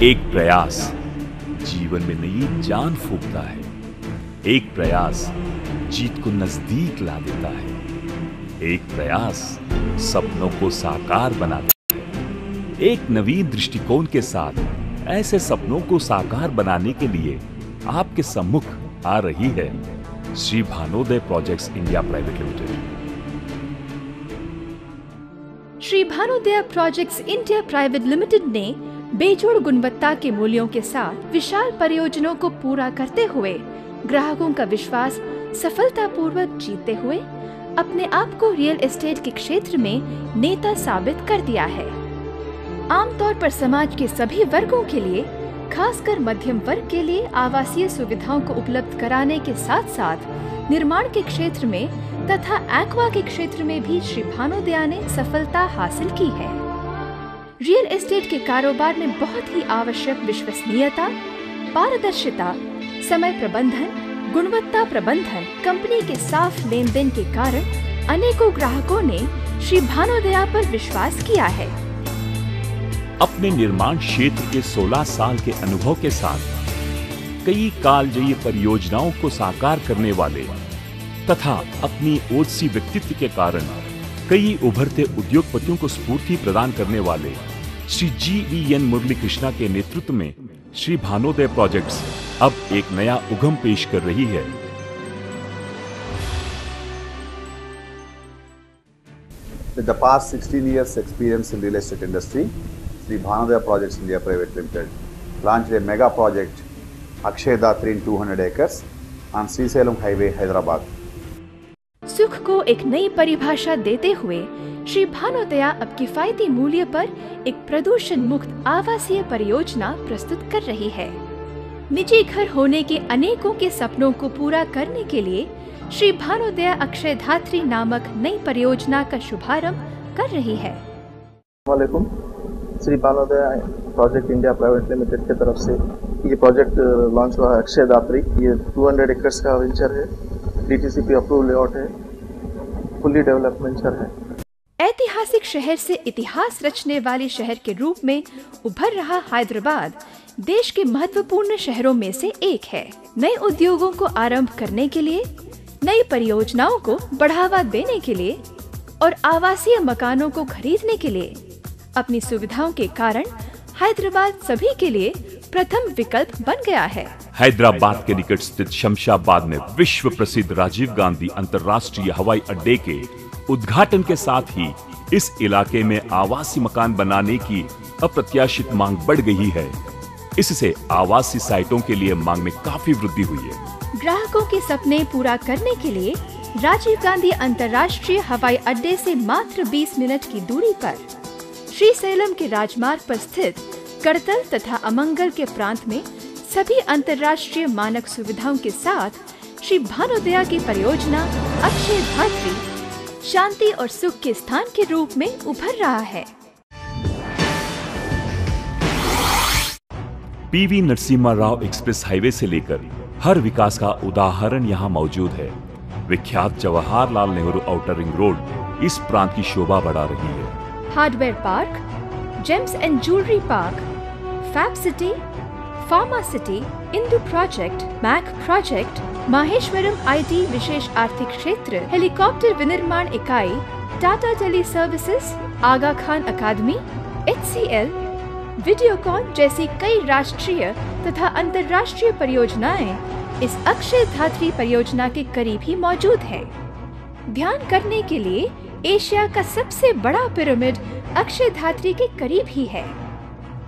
एक प्रयास जीवन में नई जान फूंकता है। एक प्रयास जीत को नजदीक ला देता है। एक प्रयास सपनों को साकार बना देता है। एक नवीन दृष्टिकोण के साथ ऐसे सपनों को साकार बनाने के लिए आपके सम्मुख आ रही है Shri Bhanodaya projects India private limited. Shri Bhanodaya projects India private limited ने बेजोड़ गुणवत्ता के मूल्यों के साथ विशाल परियोजनाओं को पूरा करते हुए ग्राहकों का विश्वास सफलतापूर्वक जीतते हुए अपने आप को रियल एस्टेट के क्षेत्र में नेता साबित कर दिया है। आमतौर पर समाज के सभी वर्गों के लिए, खासकर मध्यम वर्ग के लिए आवासीय सुविधाओं को उपलब्ध कराने के साथ साथ निर्माण के क्षेत्र में तथा एक्वा के क्षेत्र में भी श्री भानोदय ने सफलता हासिल की है। रियल एस्टेट के कारोबार में बहुत ही आवश्यक विश्वसनीयता, पारदर्शिता, समय प्रबंधन, गुणवत्ता प्रबंधन, कंपनी के साफ लेन देन के कारण अनेकों ग्राहकों ने श्री भानोदय पर विश्वास किया है। अपने निर्माण क्षेत्र के 16 साल के अनुभव के साथ कई कालजयी परियोजनाओं को साकार करने वाले तथा अपनी ओजसी व्यक्तित्व के कारण कई उभरते उद्योगपतियों को स्फूर्ति प्रदान करने वाले श्री GVN मुरली कृष्णा के नेतृत्व में श्री भानोदय प्रोजेक्ट्स अब एक नया उगम पेश कर रही है। With the past 16 years experience in real estate industry, Sri Bhanodaya Projects India Private Limited launched a mega project Akshay Dhatri in 200 acres on Srisailam Highway, Hyderabad. सुख को एक नई परिभाषा देते हुए श्री भानोदय अब किफायती मूल्य पर एक प्रदूषण मुक्त आवासीय परियोजना प्रस्तुत कर रही है। निजी घर होने के अनेकों के सपनों को पूरा करने के लिए श्री भानोदय अक्षय धात्री नामक नई परियोजना का शुभारंभ कर रही है। वालेकुम, Shri Bhanodaya project India private limited की तरफ से ये प्रोजेक्ट लॉन्च हुआ है अक्षय धात्री। ये 200 एकर्स का वेंचर है, DTCP अप्रूव लेआउट है, फुली डेवलप वेंचर है। ऐतिहासिक शहर से इतिहास रचने वाले शहर के रूप में उभर रहा हैदराबाद देश के महत्वपूर्ण शहरों में से एक है। नए उद्योगों को आरंभ करने के लिए, नई परियोजनाओं को बढ़ावा देने के लिए और आवासीय मकानों को खरीदने के लिए अपनी सुविधाओं के कारण हैदराबाद सभी के लिए प्रथम विकल्प बन गया है। हैदराबाद के निकट स्थित शमशाबाद में विश्व प्रसिद्ध राजीव गांधी अंतर्राष्ट्रीय हवाई अड्डे के उद्घाटन के साथ ही इस इलाके में आवासीय मकान बनाने की अप्रत्याशित मांग बढ़ गई है। इससे आवासीय साइटों के लिए मांग में काफी वृद्धि हुई है। ग्राहकों के सपने पूरा करने के लिए राजीव गांधी अंतर्राष्ट्रीय हवाई अड्डे से मात्र 20 मिनट की दूरी पर श्रीसैलम के राजमार्ग पर स्थित करतल तथा अमंगल के प्रांत में सभी अंतर्राष्ट्रीय मानक सुविधाओं के साथ श्री भानोदय की परियोजना अक्षय धात्री शांति और सुख के स्थान के रूप में उभर रहा है। PV Narasimha Rao express highway से लेकर हर विकास का उदाहरण यहाँ मौजूद है। विख्यात Jawaharlal Nehru outer ring road इस प्रांत की शोभा बढ़ा रही है। Hardware park, gems and jewellery park, fab city, pharma city, Indu project, Mac project, Maheshwaram IT विशेष आर्थिक क्षेत्र, हेलीकॉप्टर विनिर्माण इकाई, टाटा टेली सर्विसेज, आगा खान अकादमी, HCL, वीडियोकॉन जैसी कई राष्ट्रीय तथा अंतर्राष्ट्रीय परियोजनाएं इस अक्षय धात्री परियोजना के करीब ही मौजूद है। ध्यान करने के लिए एशिया का सबसे बड़ा पिरामिड अक्षय धात्री के करीब ही है।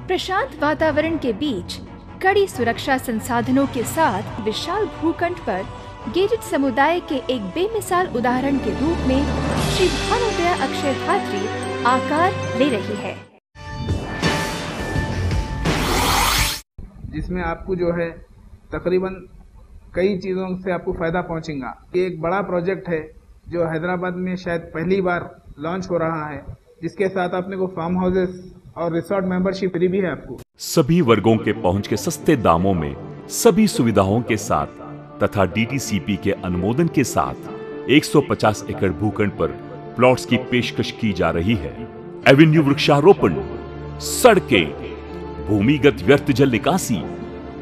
प्रशांत वातावरण के बीच कड़ी सुरक्षा संसाधनों के साथ विशाल भूखंड पर गेटेड समुदाय के एक बेमिसाल उदाहरण के रूप में श्री भानोदय अक्षय धात्री आकार ले रही है, जिसमें आपको जो है तकरीबन कई चीज़ों से आपको फायदा पहुंचेगा। ये एक बड़ा प्रोजेक्ट है जो हैदराबाद में शायद पहली बार लॉन्च हो रहा है, जिसके साथ अपने को फार्म हाउसेस और रिसोर्ट मेंबरशिप फ्री भी है। आपको सभी वर्गों के पहुंच के सस्ते दामों में सभी सुविधाओं के साथ तथा DTCP के अनुमोदन के साथ 150 एकड़ भूखंड पर प्लॉट्स की पेशकश की जा रही है। एवेन्यू वृक्षारोपण, सड़कें, भूमिगत व्यर्थ जल निकासी,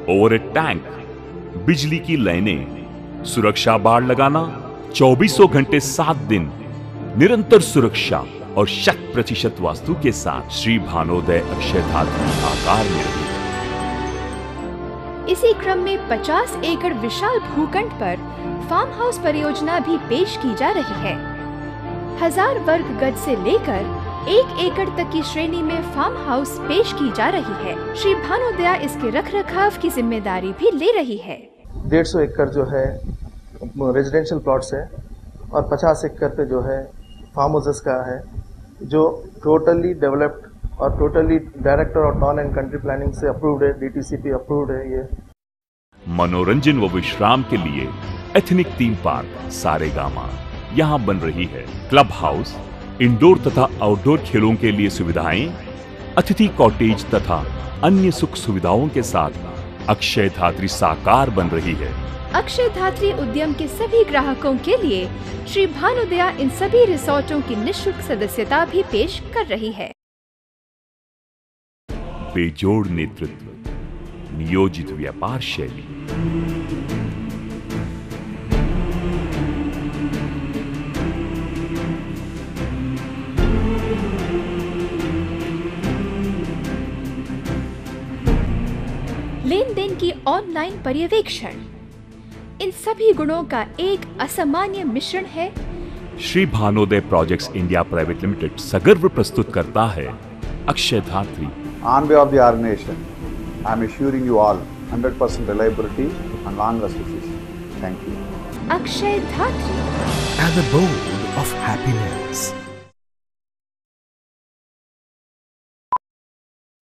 ओवरहेड टैंक, बिजली की लाइनें, सुरक्षा बाड़ लगाना, 2400 घंटे 7 दिन निरंतर सुरक्षा और 100% वास्तु के साथ श्री भानोदय अक्षय धात्री आकार में रही। इसी क्रम में 50 एकड़ विशाल भूखंड पर फार्म हाउस परियोजना भी पेश की जा रही है। 1000 वर्ग गज से लेकर 1 एकड़ तक की श्रेणी में फार्म हाउस पेश की जा रही है। श्री भानोदया इसके रखरखाव की जिम्मेदारी भी ले रही है। 150 एकड़ जो है रेजिडेंशियल प्लॉट्स है और 50 एकड़ पे जो है फार्म हाउसेस का है, जो टोटली डेवलप्ड और टोटली डायरेक्टर और टाउन एंड कंट्री प्लानिंग से अप्रूव्ड है, डीटीसीपी अप्रूव्ड है। ये मनोरंजन व विश्राम के लिए एथनिक थीम पार्क सारेगामा यहाँ बन रही है। क्लब हाउस, इंडोर तथा आउटडोर खेलों के लिए सुविधाएं, अतिथि कॉटेज तथा अन्य सुख सुविधाओं के साथ अक्षय धात्री साकार बन रही है। अक्षय धात्री उद्यम के सभी ग्राहकों के लिए श्री भानोदया इन सभी रिसोर्टों की निःशुल्क सदस्यता भी पेश कर रही है। बेजोड़ नेतृत्व, नियोजित व्यापार शैली, लेन देन की ऑनलाइन पर्यवेक्षण, इन सभी गुणों का एक असामान्य मिश्रण है। Shri Bhanodaya projects India private limited सगर्व प्रस्तुत करता है अक्षय धात्री। On behalf of the organization, I am assuring you all 100% reliability and long association. Thank you. Akshay धात्री, and the bowl of happiness.